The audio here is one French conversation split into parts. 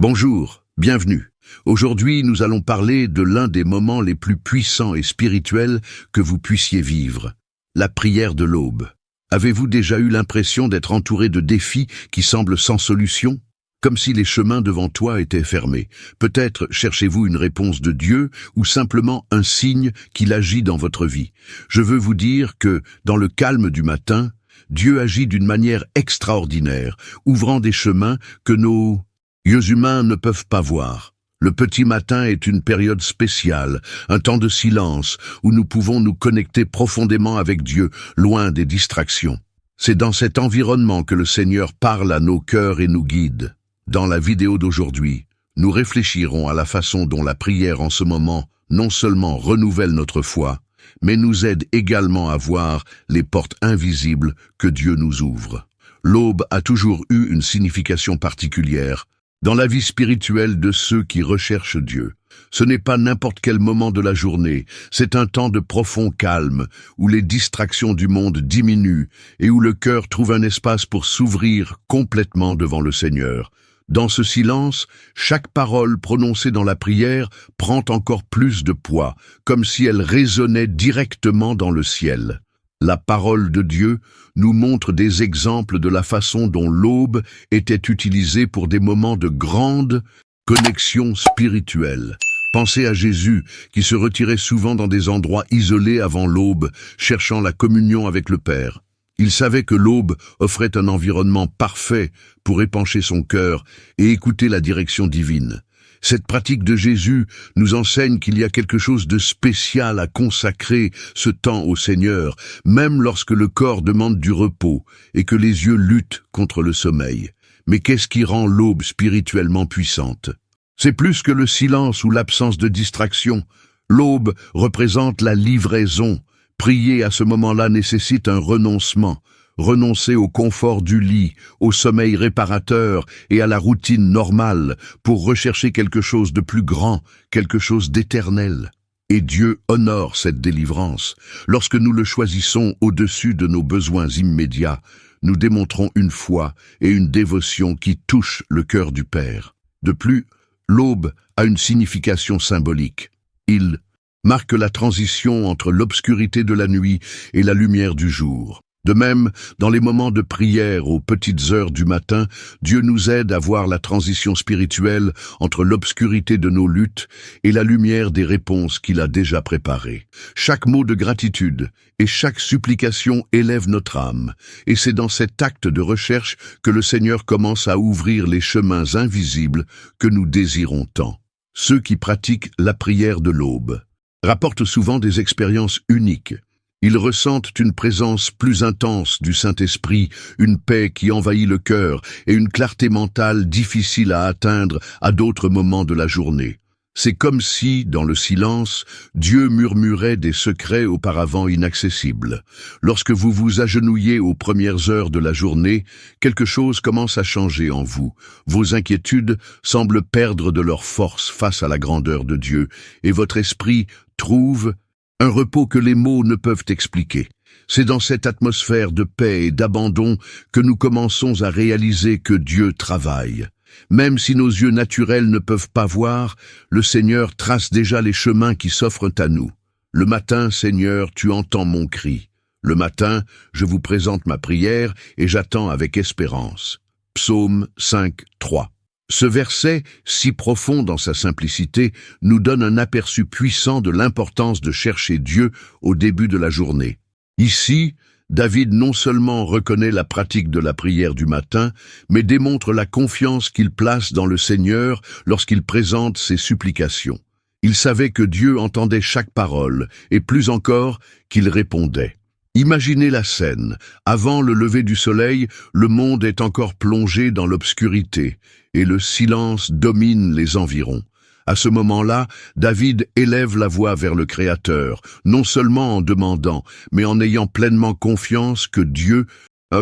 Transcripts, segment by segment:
Bonjour, bienvenue. Aujourd'hui, nous allons parler de l'un des moments les plus puissants et spirituels que vous puissiez vivre, la prière de l'aube. Avez-vous déjà eu l'impression d'être entouré de défis qui semblent sans solution? Comme si les chemins devant toi étaient fermés. Peut-être cherchez-vous une réponse de Dieu ou simplement un signe qu'il agit dans votre vie. Je veux vous dire que, dans le calme du matin, Dieu agit d'une manière extraordinaire, ouvrant des chemins que nos yeux humains ne peuvent pas voir. Le petit matin est une période spéciale, un temps de silence où nous pouvons nous connecter profondément avec Dieu, loin des distractions. C'est dans cet environnement que le Seigneur parle à nos cœurs et nous guide. Dans la vidéo d'aujourd'hui, nous réfléchirons à la façon dont la prière en ce moment non seulement renouvelle notre foi, mais nous aide également à voir les portes invisibles que Dieu nous ouvre. L'aube a toujours eu une signification particulière dans la vie spirituelle de ceux qui recherchent Dieu. Ce n'est pas n'importe quel moment de la journée, c'est un temps de profond calme, où les distractions du monde diminuent et où le cœur trouve un espace pour s'ouvrir complètement devant le Seigneur. Dans ce silence, chaque parole prononcée dans la prière prend encore plus de poids, comme si elle résonnait directement dans le ciel. La parole de Dieu nous montre des exemples de la façon dont l'aube était utilisée pour des moments de grande connexion spirituelle. Pensez à Jésus, qui se retirait souvent dans des endroits isolés avant l'aube, cherchant la communion avec le Père. Il savait que l'aube offrait un environnement parfait pour épancher son cœur et écouter la direction divine. Cette pratique de Jésus nous enseigne qu'il y a quelque chose de spécial à consacrer ce temps au Seigneur, même lorsque le corps demande du repos et que les yeux luttent contre le sommeil. Mais qu'est-ce qui rend l'aube spirituellement puissante? C'est plus que le silence ou l'absence de distraction. L'aube représente la livraison. Prier à ce moment-là nécessite un renoncement. Renoncer au confort du lit, au sommeil réparateur et à la routine normale pour rechercher quelque chose de plus grand, quelque chose d'éternel. Et Dieu honore cette délivrance. Lorsque nous le choisissons au-dessus de nos besoins immédiats, nous démontrons une foi et une dévotion qui touchent le cœur du Père. De plus, l'aube a une signification symbolique. Il marque la transition entre l'obscurité de la nuit et la lumière du jour. De même, dans les moments de prière aux petites heures du matin, Dieu nous aide à voir la transition spirituelle entre l'obscurité de nos luttes et la lumière des réponses qu'il a déjà préparées. Chaque mot de gratitude et chaque supplication élève notre âme, et c'est dans cet acte de recherche que le Seigneur commence à ouvrir les chemins invisibles que nous désirons tant. Ceux qui pratiquent la prière de l'aube rapportent souvent des expériences uniques. Ils ressentent une présence plus intense du Saint-Esprit, une paix qui envahit le cœur et une clarté mentale difficile à atteindre à d'autres moments de la journée. C'est comme si, dans le silence, Dieu murmurait des secrets auparavant inaccessibles. Lorsque vous vous agenouillez aux premières heures de la journée, quelque chose commence à changer en vous. Vos inquiétudes semblent perdre de leur force face à la grandeur de Dieu, et votre esprit trouve un repos que les mots ne peuvent expliquer. C'est dans cette atmosphère de paix et d'abandon que nous commençons à réaliser que Dieu travaille. Même si nos yeux naturels ne peuvent pas voir, le Seigneur trace déjà les chemins qui s'offrent à nous. Le matin, Seigneur, tu entends mon cri. Le matin, je vous présente ma prière et j'attends avec espérance. Psaume 5, 3. Ce verset, si profond dans sa simplicité, nous donne un aperçu puissant de l'importance de chercher Dieu au début de la journée. Ici, David non seulement reconnaît la pratique de la prière du matin, mais démontre la confiance qu'il place dans le Seigneur lorsqu'il présente ses supplications. Il savait que Dieu entendait chaque parole, et plus encore, qu'il répondait. Imaginez la scène. Avant le lever du soleil, le monde est encore plongé dans l'obscurité, et le silence domine les environs. À ce moment-là, David élève la voix vers le Créateur, non seulement en demandant, mais en ayant pleinement confiance que Dieu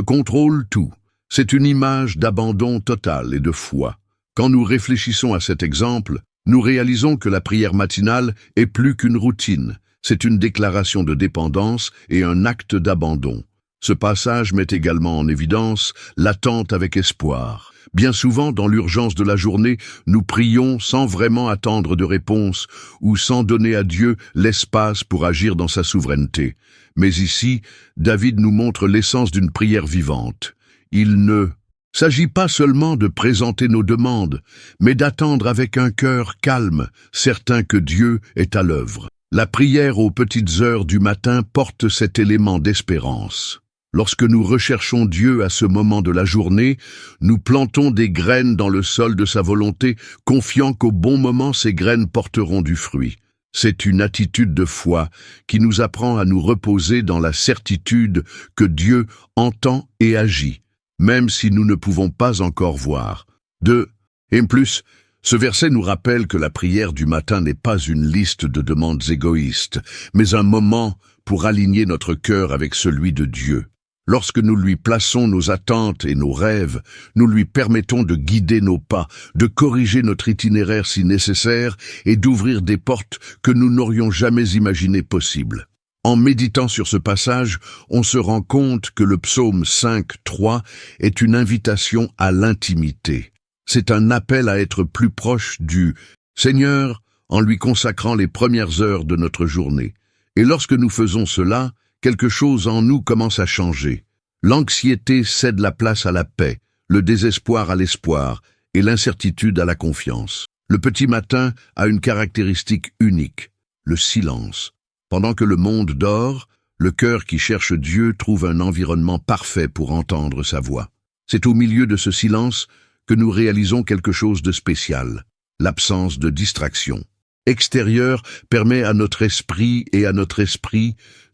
contrôle tout. C'est une image d'abandon total et de foi. Quand nous réfléchissons à cet exemple, nous réalisons que la prière matinale est plus qu'une routine. C'est une déclaration de dépendance et un acte d'abandon. Ce passage met également en évidence l'attente avec espoir. Bien souvent, dans l'urgence de la journée, nous prions sans vraiment attendre de réponse ou sans donner à Dieu l'espace pour agir dans sa souveraineté. Mais ici, David nous montre l'essence d'une prière vivante. Il ne s'agit pas seulement de présenter nos demandes, mais d'attendre avec un cœur calme, certain que Dieu est à l'œuvre. La prière aux petites heures du matin porte cet élément d'espérance. Lorsque nous recherchons Dieu à ce moment de la journée, nous plantons des graines dans le sol de sa volonté, confiant qu'au bon moment ces graines porteront du fruit. C'est une attitude de foi qui nous apprend à nous reposer dans la certitude que Dieu entend et agit, même si nous ne pouvons pas encore voir. Et plus, ce verset nous rappelle que la prière du matin n'est pas une liste de demandes égoïstes, mais un moment pour aligner notre cœur avec celui de Dieu. Lorsque nous lui plaçons nos attentes et nos rêves, nous lui permettons de guider nos pas, de corriger notre itinéraire si nécessaire et d'ouvrir des portes que nous n'aurions jamais imaginées possibles. En méditant sur ce passage, on se rend compte que le psaume 5:3 est une invitation à l'intimité. C'est un appel à être plus proche du Seigneur en lui consacrant les premières heures de notre journée. Et lorsque nous faisons cela, quelque chose en nous commence à changer. L'anxiété cède la place à la paix, le désespoir à l'espoir et l'incertitude à la confiance. Le petit matin a une caractéristique unique, le silence. Pendant que le monde dort, le cœur qui cherche Dieu trouve un environnement parfait pour entendre sa voix. C'est au milieu de ce silence que nous réalisons quelque chose de spécial, l'absence de distraction. Extérieur permet à notre esprit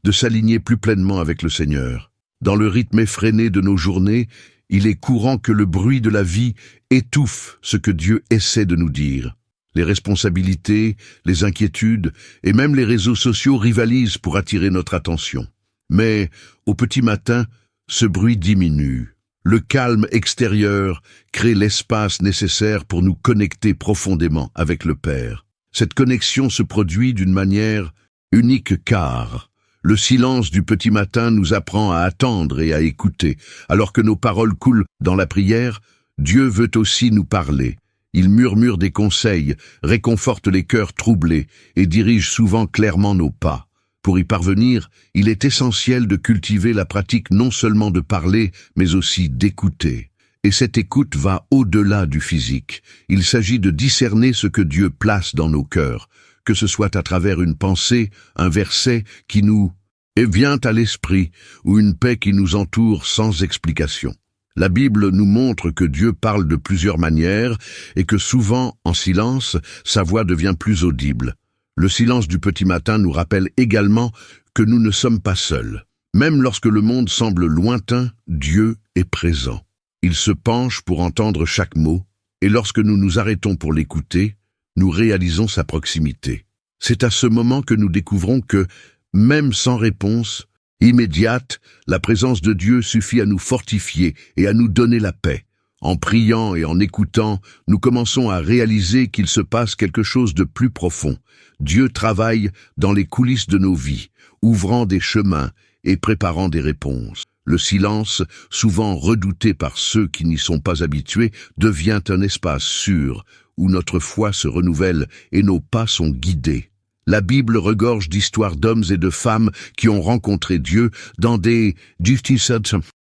de s'aligner plus pleinement avec le Seigneur. Dans le rythme effréné de nos journées, il est courant que le bruit de la vie étouffe ce que Dieu essaie de nous dire. Les responsabilités, les inquiétudes et même les réseaux sociaux rivalisent pour attirer notre attention. Mais, au petit matin, ce bruit diminue. Le calme extérieur crée l'espace nécessaire pour nous connecter profondément avec le Père. Cette connexion se produit d'une manière unique car le silence du petit matin nous apprend à attendre et à écouter. Alors que nos paroles coulent dans la prière, Dieu veut aussi nous parler. Il murmure des conseils, réconforte les cœurs troublés et dirige souvent clairement nos pas. Pour y parvenir, il est essentiel de cultiver la pratique non seulement de parler, mais aussi d'écouter. Et cette écoute va au-delà du physique. Il s'agit de discerner ce que Dieu place dans nos cœurs, que ce soit à travers une pensée, un verset qui nous vient à l'esprit ou une paix qui nous entoure sans explication. La Bible nous montre que Dieu parle de plusieurs manières et que souvent, en silence, sa voix devient plus audible. Le silence du petit matin nous rappelle également que nous ne sommes pas seuls. Même lorsque le monde semble lointain, Dieu est présent. Il se penche pour entendre chaque mot, et lorsque nous nous arrêtons pour l'écouter, nous réalisons sa proximité. C'est à ce moment que nous découvrons que, même sans réponse immédiate, la présence de Dieu suffit à nous fortifier et à nous donner la paix. En priant et en écoutant, nous commençons à réaliser qu'il se passe quelque chose de plus profond. Dieu travaille dans les coulisses de nos vies, ouvrant des chemins et préparant des réponses. Le silence, souvent redouté par ceux qui n'y sont pas habitués, devient un espace sûr où notre foi se renouvelle et nos pas sont guidés. La Bible regorge d'histoires d'hommes et de femmes qui ont rencontré Dieu dans des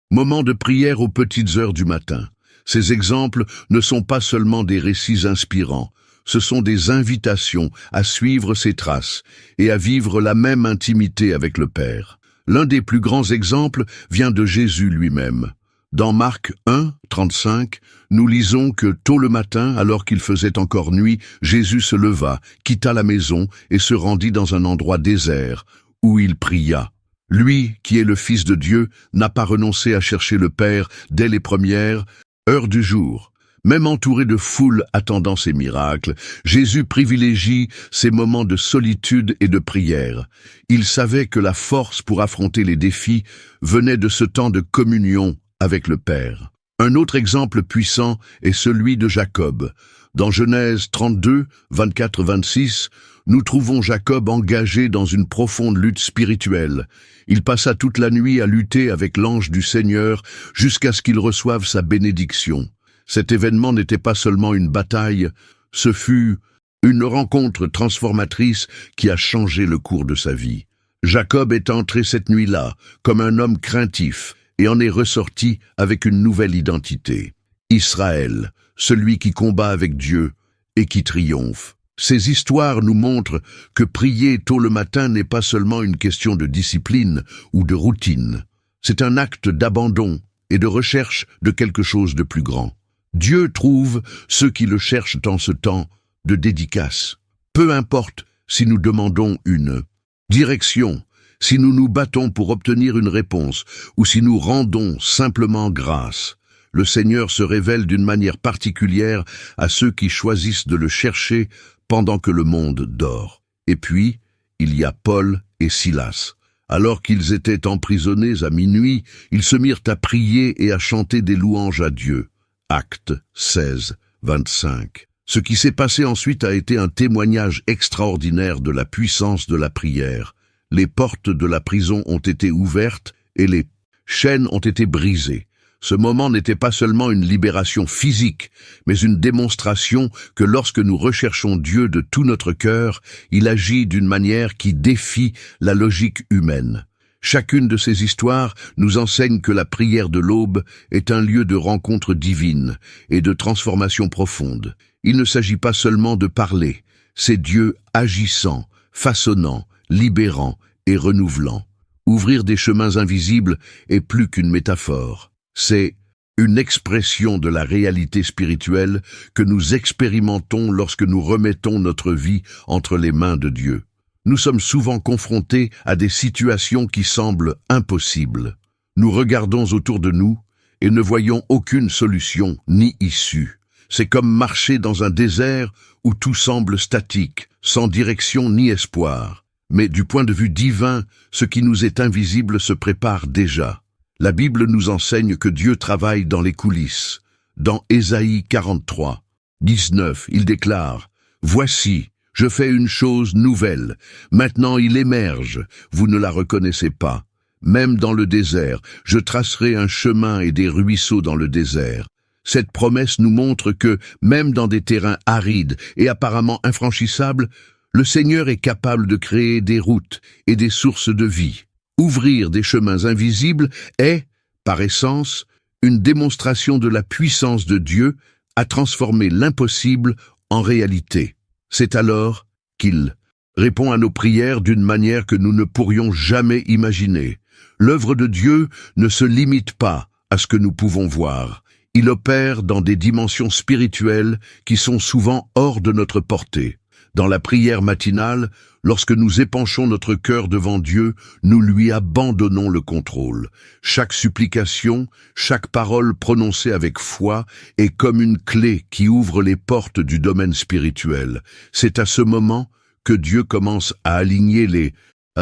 moments de prière aux petites heures du matin. Ces exemples ne sont pas seulement des récits inspirants, ce sont des invitations à suivre ses traces et à vivre la même intimité avec le Père. L'un des plus grands exemples vient de Jésus lui-même. Dans Marc 1, 35, nous lisons que tôt le matin, alors qu'il faisait encore nuit, Jésus se leva, quitta la maison et se rendit dans un endroit désert, où il pria. Lui, qui est le Fils de Dieu, n'a pas renoncé à chercher le Père dès les premières heures du jour. Même entouré de foules attendant ses miracles, Jésus privilégie ces moments de solitude et de prière. Il savait que la force pour affronter les défis venait de ce temps de communion avec le Père. Un autre exemple puissant est celui de Jacob. Dans Genèse 32, 24-26, nous trouvons Jacob engagé dans une profonde lutte spirituelle. Il passa toute la nuit à lutter avec l'ange du Seigneur jusqu'à ce qu'il reçoive sa bénédiction. Cet événement n'était pas seulement une bataille, ce fut une rencontre transformatrice qui a changé le cours de sa vie. Jacob est entré cette nuit-là comme un homme craintif et en est ressorti avec une nouvelle identité. Israël, celui qui combat avec Dieu et qui triomphe. Ces histoires nous montrent que prier tôt le matin n'est pas seulement une question de discipline ou de routine. C'est un acte d'abandon et de recherche de quelque chose de plus grand. Dieu trouve ceux qui le cherchent en ce temps de dédicace. Peu importe si nous demandons une direction, si nous nous battons pour obtenir une réponse ou si nous rendons simplement grâce. Le Seigneur se révèle d'une manière particulière à ceux qui choisissent de le chercher pendant que le monde dort. Et puis, il y a Paul et Silas. Alors qu'ils étaient emprisonnés à minuit, ils se mirent à prier et à chanter des louanges à Dieu. Actes 16, 25. Ce qui s'est passé ensuite a été un témoignage extraordinaire de la puissance de la prière. Les portes de la prison ont été ouvertes et les chaînes ont été brisées. Ce moment n'était pas seulement une libération physique, mais une démonstration que lorsque nous recherchons Dieu de tout notre cœur, il agit d'une manière qui défie la logique humaine. Chacune de ces histoires nous enseigne que la prière de l'aube est un lieu de rencontre divine et de transformation profonde. Il ne s'agit pas seulement de parler, c'est Dieu agissant, façonnant, libérant et renouvelant. Ouvrir des chemins invisibles est plus qu'une métaphore. C'est une expression de la réalité spirituelle que nous expérimentons lorsque nous remettons notre vie entre les mains de Dieu. Nous sommes souvent confrontés à des situations qui semblent impossibles. Nous regardons autour de nous et ne voyons aucune solution ni issue. C'est comme marcher dans un désert où tout semble statique, sans direction ni espoir. Mais du point de vue divin, ce qui nous est invisible se prépare déjà. La Bible nous enseigne que Dieu travaille dans les coulisses. Dans Ésaïe 43, 19, il déclare « Voici, je fais une chose nouvelle. Maintenant il émerge, vous ne la reconnaissez pas. Même dans le désert, je tracerai un chemin et des ruisseaux dans le désert. » Cette promesse nous montre que, même dans des terrains arides et apparemment infranchissables, le Seigneur est capable de créer des routes et des sources de vie. Ouvrir des chemins invisibles est, par essence, une démonstration de la puissance de Dieu à transformer l'impossible en réalité. C'est alors qu'il répond à nos prières d'une manière que nous ne pourrions jamais imaginer. L'œuvre de Dieu ne se limite pas à ce que nous pouvons voir. Il opère dans des dimensions spirituelles qui sont souvent hors de notre portée. Dans la prière matinale, lorsque nous épanchons notre cœur devant Dieu, nous lui abandonnons le contrôle. Chaque supplication, chaque parole prononcée avec foi est comme une clé qui ouvre les portes du domaine spirituel. C'est à ce moment que Dieu commence à aligner les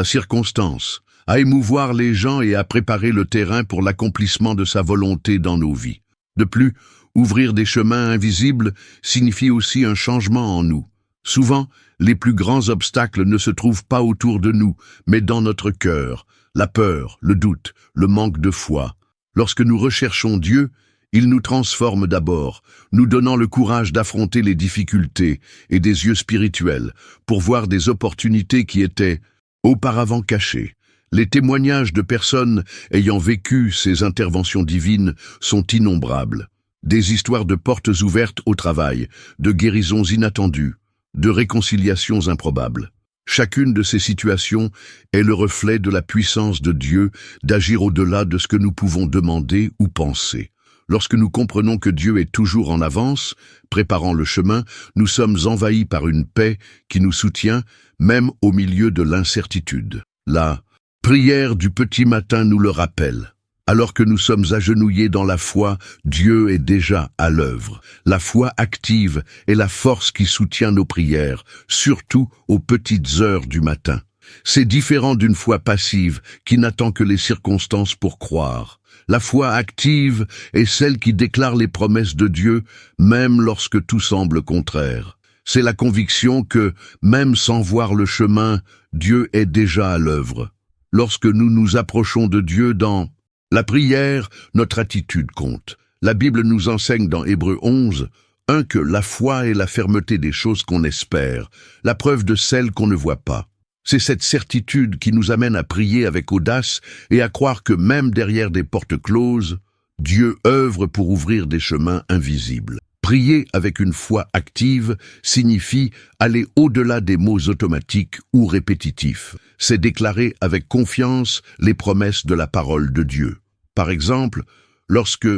circonstances, à émouvoir les gens et à préparer le terrain pour l'accomplissement de sa volonté dans nos vies. De plus, ouvrir des chemins invisibles signifie aussi un changement en nous. Souvent, les plus grands obstacles ne se trouvent pas autour de nous, mais dans notre cœur. La peur, le doute, le manque de foi. Lorsque nous recherchons Dieu, il nous transforme d'abord, nous donnant le courage d'affronter les difficultés et des yeux spirituels pour voir des opportunités qui étaient auparavant cachées. Les témoignages de personnes ayant vécu ces interventions divines sont innombrables. Des histoires de portes ouvertes au travail, de guérisons inattendues, de réconciliations improbables. Chacune de ces situations est le reflet de la puissance de Dieu d'agir au-delà de ce que nous pouvons demander ou penser. Lorsque nous comprenons que Dieu est toujours en avance, préparant le chemin, nous sommes envahis par une paix qui nous soutient, même au milieu de l'incertitude. La prière du petit matin nous le rappelle. Alors que nous sommes agenouillés dans la foi, Dieu est déjà à l'œuvre. La foi active est la force qui soutient nos prières, surtout aux petites heures du matin. C'est différent d'une foi passive qui n'attend que les circonstances pour croire. La foi active est celle qui déclare les promesses de Dieu, même lorsque tout semble contraire. C'est la conviction que, même sans voir le chemin, Dieu est déjà à l'œuvre. Lorsque nous nous approchons de Dieu dans la prière, notre attitude compte. La Bible nous enseigne dans Hébreux 11, 1 que la foi est la fermeté des choses qu'on espère, la preuve de celles qu'on ne voit pas. C'est cette certitude qui nous amène à prier avec audace et à croire que même derrière des portes closes, Dieu œuvre pour ouvrir des chemins invisibles. Prier avec une foi active signifie aller au-delà des mots automatiques ou répétitifs. C'est déclarer avec confiance les promesses de la parole de Dieu. Par exemple, lorsque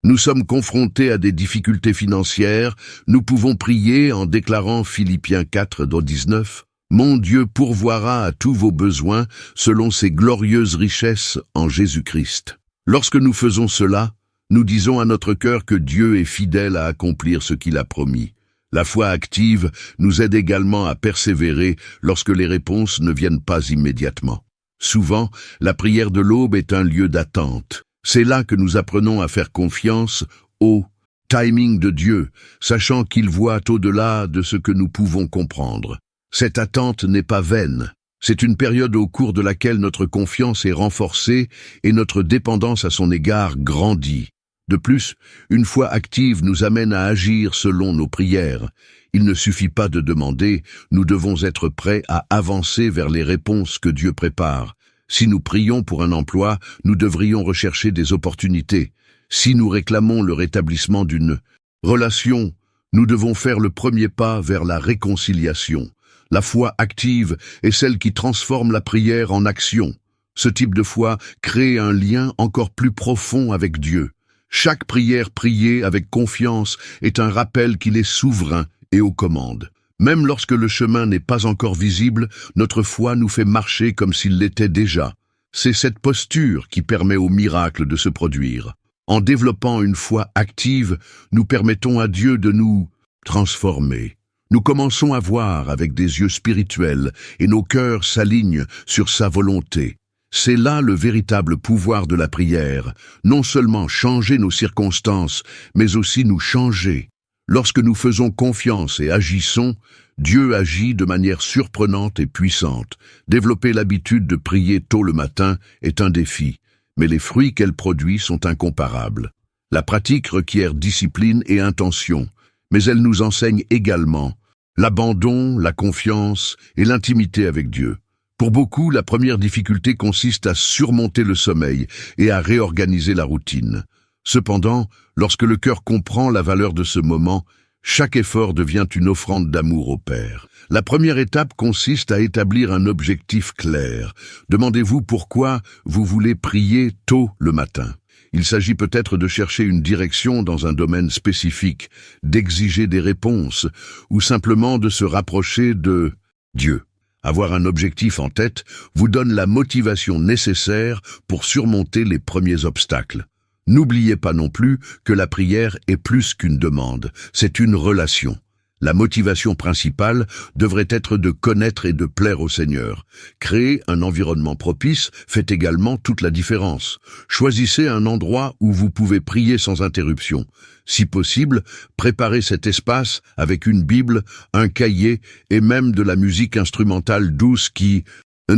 nous sommes confrontés à des difficultés financières, nous pouvons prier en déclarant Philippiens 4, 19, « Mon Dieu pourvoira à tous vos besoins selon ses glorieuses richesses en Jésus-Christ. » Lorsque nous faisons cela, nous disons à notre cœur que Dieu est fidèle à accomplir ce qu'il a promis. La foi active nous aide également à persévérer lorsque les réponses ne viennent pas immédiatement. Souvent, la prière de l'aube est un lieu d'attente. C'est là que nous apprenons à faire confiance au timing de Dieu, sachant qu'il voit au-delà de ce que nous pouvons comprendre. Cette attente n'est pas vaine. C'est une période au cours de laquelle notre confiance est renforcée et notre dépendance à son égard grandit. De plus, une foi active nous amène à agir selon nos prières. Il ne suffit pas de demander, nous devons être prêts à avancer vers les réponses que Dieu prépare. Si nous prions pour un emploi, nous devrions rechercher des opportunités. Si nous réclamons le rétablissement d'une relation, nous devons faire le premier pas vers la réconciliation. La foi active est celle qui transforme la prière en action. Ce type de foi crée un lien encore plus profond avec Dieu. Chaque prière priée avec confiance est un rappel qu'il est souverain et aux commandes. Même lorsque le chemin n'est pas encore visible, notre foi nous fait marcher comme s'il l'était déjà. C'est cette posture qui permet au miracle de se produire. En développant une foi active, nous permettons à Dieu de nous transformer. Nous commençons à voir avec des yeux spirituels et nos cœurs s'alignent sur sa volonté. C'est là le véritable pouvoir de la prière, non seulement changer nos circonstances, mais aussi nous changer. Lorsque nous faisons confiance et agissons, Dieu agit de manière surprenante et puissante. Développer l'habitude de prier tôt le matin est un défi, mais les fruits qu'elle produit sont incomparables. La pratique requiert discipline et intention, mais elle nous enseigne également l'abandon, la confiance et l'intimité avec Dieu. Pour beaucoup, la première difficulté consiste à surmonter le sommeil et à réorganiser la routine. Cependant, lorsque le cœur comprend la valeur de ce moment, chaque effort devient une offrande d'amour au Père. La première étape consiste à établir un objectif clair. Demandez-vous pourquoi vous voulez prier tôt le matin. Il s'agit peut-être de chercher une direction dans un domaine spécifique, d'exiger des réponses, ou simplement de se rapprocher de Dieu. Avoir un objectif en tête vous donne la motivation nécessaire pour surmonter les premiers obstacles. N'oubliez pas non plus que la prière est plus qu'une demande, c'est une relation. La motivation principale devrait être de connaître et de plaire au Seigneur. Créer un environnement propice fait également toute la différence. Choisissez un endroit où vous pouvez prier sans interruption. Si possible, préparez cet espace avec une Bible, un cahier et même de la musique instrumentale douce qui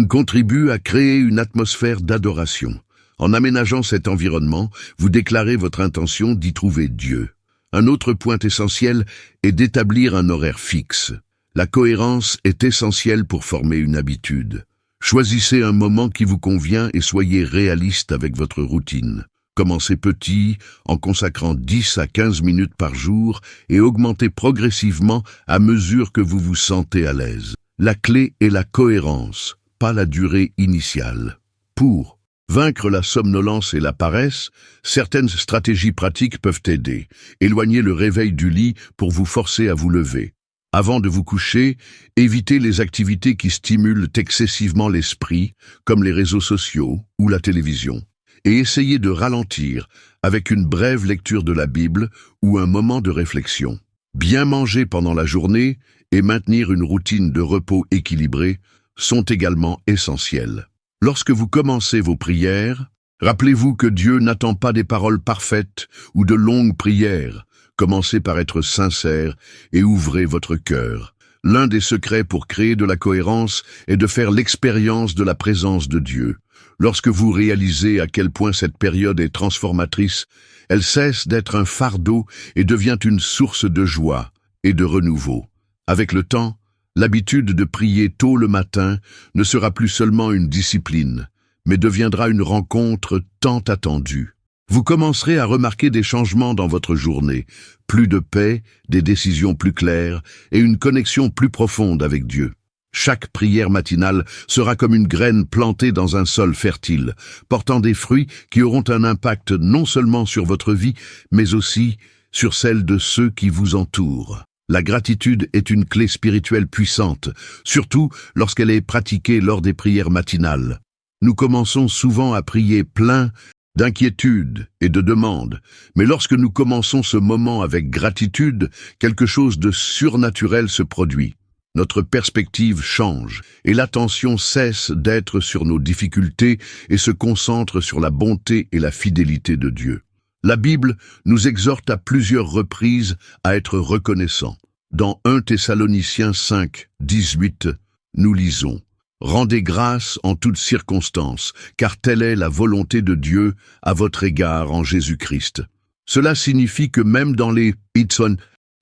contribue à créer une atmosphère d'adoration. En aménageant cet environnement, vous déclarez votre intention d'y trouver Dieu. Un autre point essentiel est d'établir un horaire fixe. La cohérence est essentielle pour former une habitude. Choisissez un moment qui vous convient et soyez réaliste avec votre routine. Commencez petit, en consacrant 10 à 15 minutes par jour et augmentez progressivement à mesure que vous vous sentez à l'aise. La clé est la cohérence, pas la durée initiale. Pour vaincre la somnolence et la paresse, certaines stratégies pratiques peuvent aider. Éloignez le réveil du lit pour vous forcer à vous lever. Avant de vous coucher, évitez les activités qui stimulent excessivement l'esprit, comme les réseaux sociaux ou la télévision. Et essayez de ralentir avec une brève lecture de la Bible ou un moment de réflexion. Bien manger pendant la journée et maintenir une routine de repos équilibrée sont également essentiels. Lorsque vous commencez vos prières, Rappelez-vous que Dieu n'attend pas des paroles parfaites ou de longues prières. Commencez par être sincère et ouvrez votre cœur. L'un des secrets pour créer de la cohérence est de faire l'expérience de la présence de Dieu. Lorsque vous réalisez à quel point cette période est transformatrice, elle cesse d'être un fardeau et devient une source de joie et de renouveau. Avec le temps, l'habitude de prier tôt le matin ne sera plus seulement une discipline, mais deviendra une rencontre tant attendue. Vous commencerez à remarquer des changements dans votre journée, plus de paix, des décisions plus claires et une connexion plus profonde avec Dieu. Chaque prière matinale sera comme une graine plantée dans un sol fertile, portant des fruits qui auront un impact non seulement sur votre vie, mais aussi sur celle de ceux qui vous entourent. La gratitude est une clé spirituelle puissante, surtout lorsqu'elle est pratiquée lors des prières matinales. Nous commençons souvent à prier plein d'inquiétude et de demande, mais lorsque nous commençons ce moment avec gratitude, quelque chose de surnaturel se produit. Notre perspective change et l'attention cesse d'être sur nos difficultés et se concentre sur la bonté et la fidélité de Dieu. La Bible nous exhorte à plusieurs reprises à être reconnaissants. Dans 1 Thessaloniciens 5, 18, nous lisons « Rendez grâce en toutes circonstances, car telle est la volonté de Dieu à votre égard en Jésus-Christ. » Cela signifie que même dans les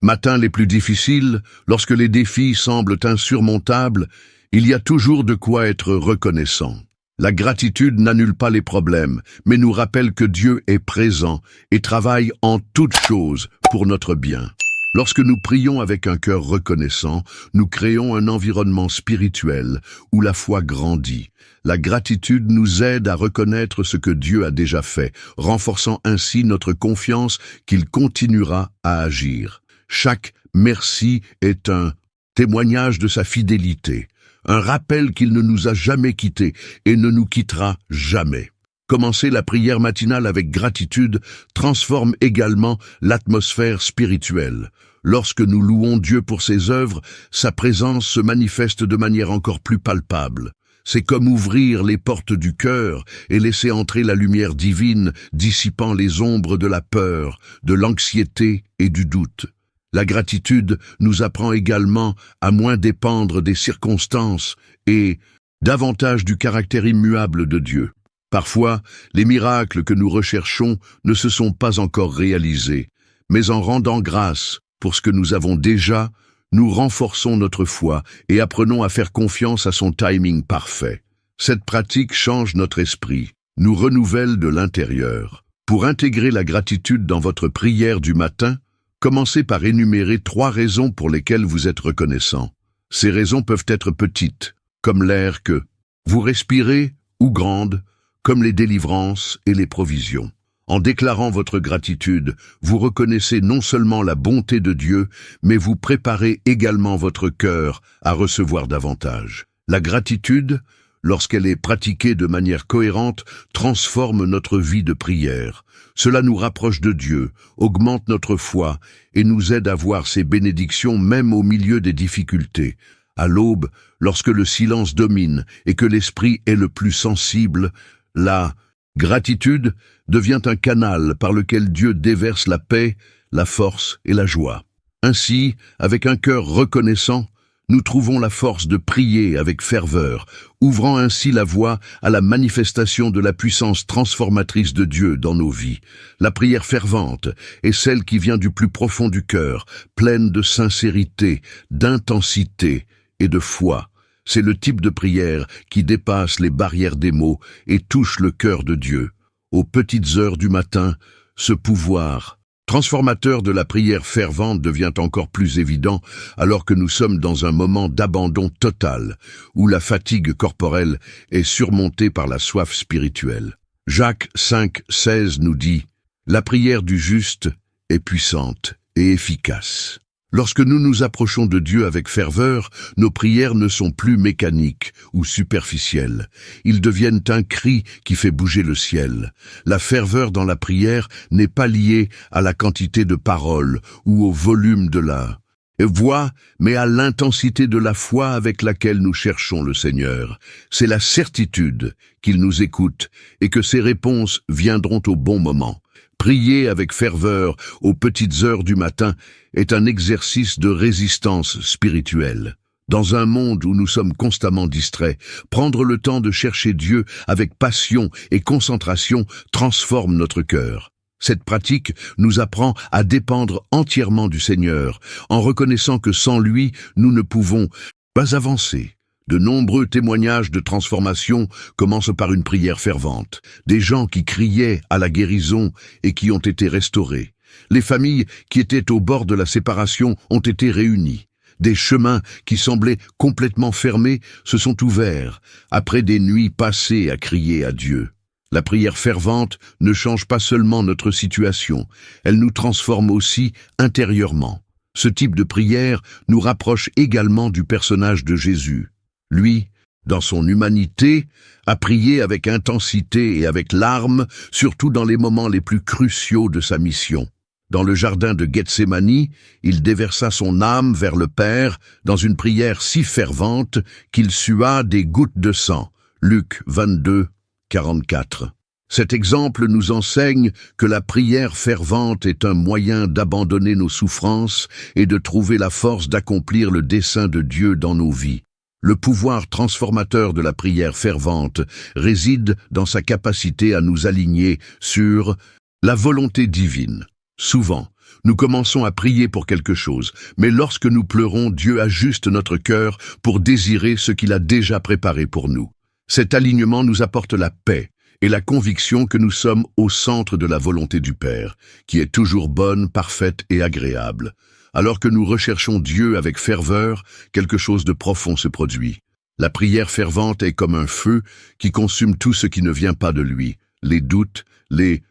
matins les plus difficiles, lorsque les défis semblent insurmontables, il y a toujours de quoi être reconnaissant. La gratitude n'annule pas les problèmes, mais nous rappelle que Dieu est présent et travaille en toutes choses pour notre bien. Lorsque nous prions avec un cœur reconnaissant, nous créons un environnement spirituel où la foi grandit. La gratitude nous aide à reconnaître ce que Dieu a déjà fait, renforçant ainsi notre confiance qu'il continuera à agir. Chaque merci est un témoignage de sa fidélité, un rappel qu'il ne nous a jamais quittés et ne nous quittera jamais. Commencer la prière matinale avec gratitude transforme également l'atmosphère spirituelle. Lorsque nous louons Dieu pour ses œuvres, sa présence se manifeste de manière encore plus palpable. C'est comme ouvrir les portes du cœur et laisser entrer la lumière divine, dissipant les ombres de la peur, de l'anxiété et du doute. La gratitude nous apprend également à moins dépendre des circonstances et davantage du caractère immuable de Dieu. Parfois, les miracles que nous recherchons ne se sont pas encore réalisés, mais en rendant grâce pour ce que nous avons déjà, nous renforçons notre foi et apprenons à faire confiance à son timing parfait. Cette pratique change notre esprit, nous renouvelle de l'intérieur. Pour intégrer la gratitude dans votre prière du matin, commencez par énumérer 3 raisons pour lesquelles vous êtes reconnaissant. Ces raisons peuvent être petites, comme l'air que vous respirez, ou grandes, comme les délivrances et les provisions. En déclarant votre gratitude, vous reconnaissez non seulement la bonté de Dieu, mais vous préparez également votre cœur à recevoir davantage. La gratitude, lorsqu'elle est pratiquée de manière cohérente, transforme notre vie de prière. Cela nous rapproche de Dieu, augmente notre foi et nous aide à voir ses bénédictions même au milieu des difficultés. À l'aube, lorsque le silence domine et que l'esprit est le plus sensible, la gratitude devient un canal par lequel Dieu déverse la paix, la force et la joie. Ainsi, avec un cœur reconnaissant, nous trouvons la force de prier avec ferveur, ouvrant ainsi la voie à la manifestation de la puissance transformatrice de Dieu dans nos vies. La prière fervente est celle qui vient du plus profond du cœur, pleine de sincérité, d'intensité et de foi. C'est le type de prière qui dépasse les barrières des mots et touche le cœur de Dieu. Aux petites heures du matin, ce pouvoir transformateur de la prière fervente devient encore plus évident alors que nous sommes dans un moment d'abandon total, où la fatigue corporelle est surmontée par la soif spirituelle. Jacques 5, 16 nous dit « La prière du juste est puissante et efficace ». Lorsque nous nous approchons de Dieu avec ferveur, nos prières ne sont plus mécaniques ou superficielles. Ils deviennent un cri qui fait bouger le ciel. La ferveur dans la prière n'est pas liée à la quantité de paroles ou au volume de la Voix, mais à l'intensité de la foi avec laquelle nous cherchons le Seigneur. C'est la certitude qu'il nous écoute et que ses réponses viendront au bon moment. Prier avec ferveur aux petites heures du matin est un exercice de résistance spirituelle. Dans un monde où nous sommes constamment distraits, prendre le temps de chercher Dieu avec passion et concentration transforme notre cœur. Cette pratique nous apprend à dépendre entièrement du Seigneur, en reconnaissant que sans lui, nous ne pouvons pas avancer. De nombreux témoignages de transformation commencent par une prière fervente. Des gens qui criaient à la guérison et qui ont été restaurés. Les familles qui étaient au bord de la séparation ont été réunies. Des chemins qui semblaient complètement fermés se sont ouverts, après des nuits passées à crier à Dieu. La prière fervente ne change pas seulement notre situation, elle nous transforme aussi intérieurement. Ce type de prière nous rapproche également du personnage de Jésus. Lui, dans son humanité, a prié avec intensité et avec larmes, surtout dans les moments les plus cruciaux de sa mission. Dans le jardin de Gethsémani, il déversa son âme vers le Père dans une prière si fervente qu'il sua des gouttes de sang. Luc 22, 44. Cet exemple nous enseigne que la prière fervente est un moyen d'abandonner nos souffrances et de trouver la force d'accomplir le dessein de Dieu dans nos vies. Le pouvoir transformateur de la prière fervente réside dans sa capacité à nous aligner sur la volonté divine. Souvent, nous commençons à prier pour quelque chose, mais lorsque nous pleurons, Dieu ajuste notre cœur pour désirer ce qu'il a déjà préparé pour nous. Cet alignement nous apporte la paix et la conviction que nous sommes au centre de la volonté du Père, qui est toujours bonne, parfaite et agréable. Alors que nous recherchons Dieu avec ferveur, quelque chose de profond se produit. La prière fervente est comme un feu qui consume tout ce qui ne vient pas de lui, les doutes, les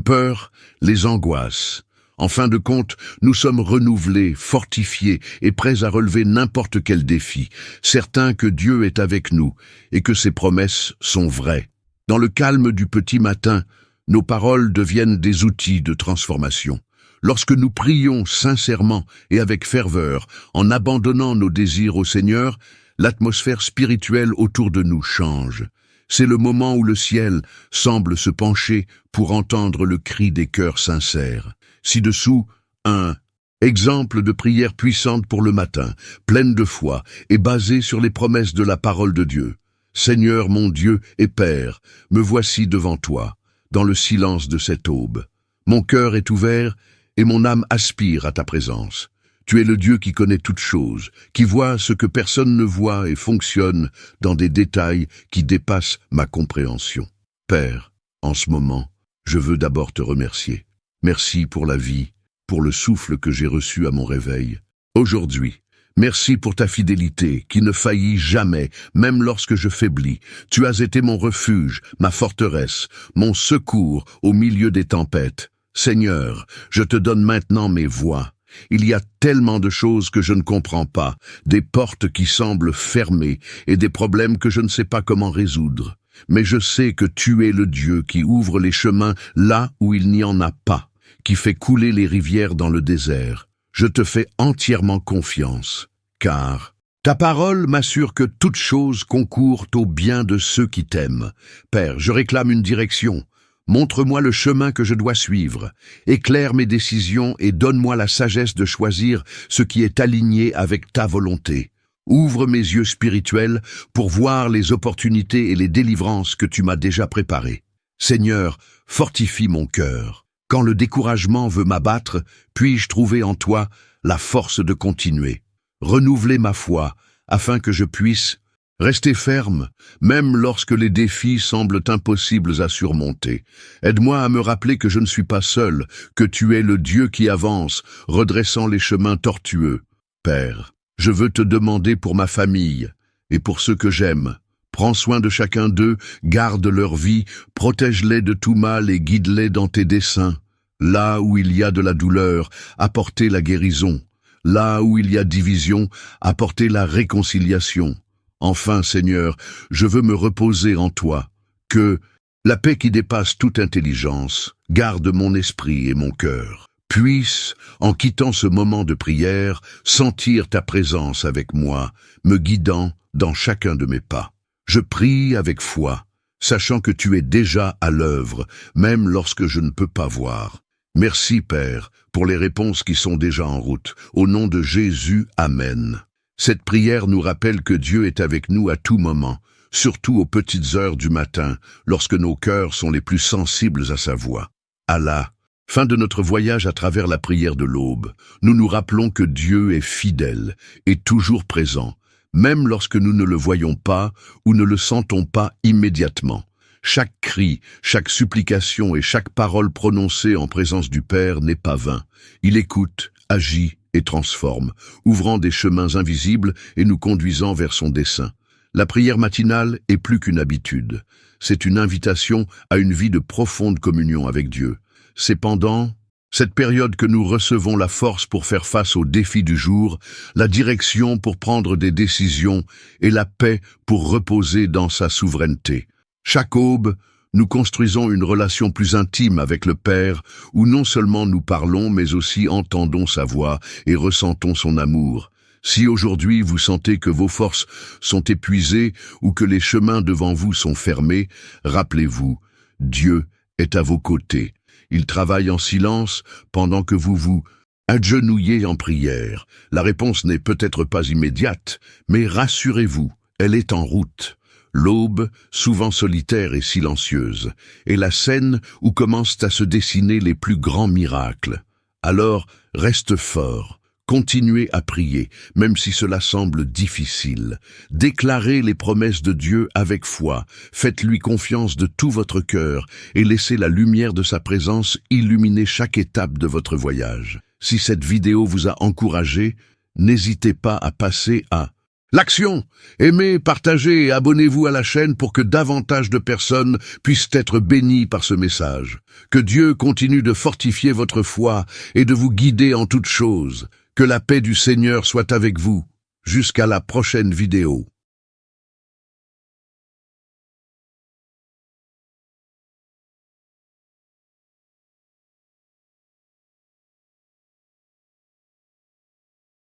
peurs, les angoisses. En fin de compte, nous sommes renouvelés, fortifiés et prêts à relever n'importe quel défi, certains que Dieu est avec nous et que ses promesses sont vraies. Dans le calme du petit matin, nos paroles deviennent des outils de transformation. Lorsque nous prions sincèrement et avec ferveur, en abandonnant nos désirs au Seigneur, l'atmosphère spirituelle autour de nous change. C'est le moment où le ciel semble se pencher pour entendre le cri des cœurs sincères. Ci-dessous, un exemple de prière puissante pour le matin, pleine de foi et basée sur les promesses de la parole de Dieu. Seigneur mon Dieu et Père, me voici devant toi, dans le silence de cette aube. Mon cœur est ouvert et mon âme aspire à ta présence. Tu es le Dieu qui connaît toutes choses, qui voit ce que personne ne voit et fonctionne dans des détails qui dépassent ma compréhension. Père, en ce moment, je veux d'abord te remercier. Merci pour la vie, pour le souffle que j'ai reçu à mon réveil. Aujourd'hui, merci pour ta fidélité qui ne faillit jamais, même lorsque je faiblis. Tu as été mon refuge, ma forteresse, mon secours au milieu des tempêtes. Seigneur, je te donne maintenant mes voix. Il y a tellement de choses que je ne comprends pas, des portes qui semblent fermées et des problèmes que je ne sais pas comment résoudre. Mais je sais que tu es le Dieu qui ouvre les chemins là où il n'y en a pas, qui fait couler les rivières dans le désert. Je te fais entièrement confiance, car ta parole m'assure que toutes choses concourent au bien de ceux qui t'aiment. Père, je réclame une direction. Montre-moi le chemin que je dois suivre, éclaire mes décisions et donne-moi la sagesse de choisir ce qui est aligné avec ta volonté. Ouvre mes yeux spirituels pour voir les opportunités et les délivrances que tu m'as déjà préparées. Seigneur, fortifie mon cœur. Quand le découragement veut m'abattre, puis-je trouver en toi la force de continuer. Renouveler ma foi afin que je puisse rester ferme, même lorsque les défis semblent impossibles à surmonter. Aide-moi à me rappeler que je ne suis pas seul, que tu es le Dieu qui avance, redressant les chemins tortueux. Père, je veux te demander pour ma famille et pour ceux que j'aime. Prends soin de chacun d'eux, garde leur vie, protège-les de tout mal et guide-les dans tes desseins. Là où il y a de la douleur, apportez la guérison. Là où il y a division, apportez la réconciliation. Enfin, Seigneur, je veux me reposer en toi, que la paix qui dépasse toute intelligence garde mon esprit et mon cœur. puisse, en quittant ce moment de prière, sentir ta présence avec moi, me guidant dans chacun de mes pas. Je prie avec foi, sachant que tu es déjà à l'œuvre, même lorsque je ne peux pas voir. Merci, Père, pour les réponses qui sont déjà en route. Au nom de Jésus, Amen. Cette prière nous rappelle que Dieu est avec nous à tout moment, surtout aux petites heures du matin, lorsque nos cœurs sont les plus sensibles à sa voix. Allah, fin de notre voyage à travers la prière de l'aube, nous nous rappelons que Dieu est fidèle et toujours présent, même lorsque nous ne le voyons pas ou ne le sentons pas immédiatement. Chaque cri, chaque supplication et chaque parole prononcée en présence du Père n'est pas vain. Il écoute, agit et transforme, ouvrant des chemins invisibles et nous conduisant vers son dessein. La prière matinale est plus qu'une habitude. C'est une invitation à une vie de profonde communion avec Dieu. C'est pendant cette période que nous recevons la force pour faire face aux défis du jour, la direction pour prendre des décisions et la paix pour reposer dans sa souveraineté. Chaque aube, nous construisons une relation plus intime avec le Père, où non seulement nous parlons, mais aussi entendons sa voix et ressentons son amour. Si aujourd'hui vous sentez que vos forces sont épuisées ou que les chemins devant vous sont fermés, rappelez-vous, Dieu est à vos côtés. Il travaille en silence pendant que vous vous agenouillez en prière. La réponse n'est peut-être pas immédiate, mais rassurez-vous, elle est en route. L'aube, souvent solitaire et silencieuse, est la scène où commencent à se dessiner les plus grands miracles. Alors, reste fort, continuez à prier, même si cela semble difficile. Déclarez les promesses de Dieu avec foi, faites-lui confiance de tout votre cœur et laissez la lumière de sa présence illuminer chaque étape de votre voyage. Si cette vidéo vous a encouragé, n'hésitez pas à passer à l'action. Aimez, partagez et abonnez-vous à la chaîne pour que davantage de personnes puissent être bénies par ce message. Que Dieu continue de fortifier votre foi et de vous guider en toutes choses. Que la paix du Seigneur soit avec vous. Jusqu'à la prochaine vidéo.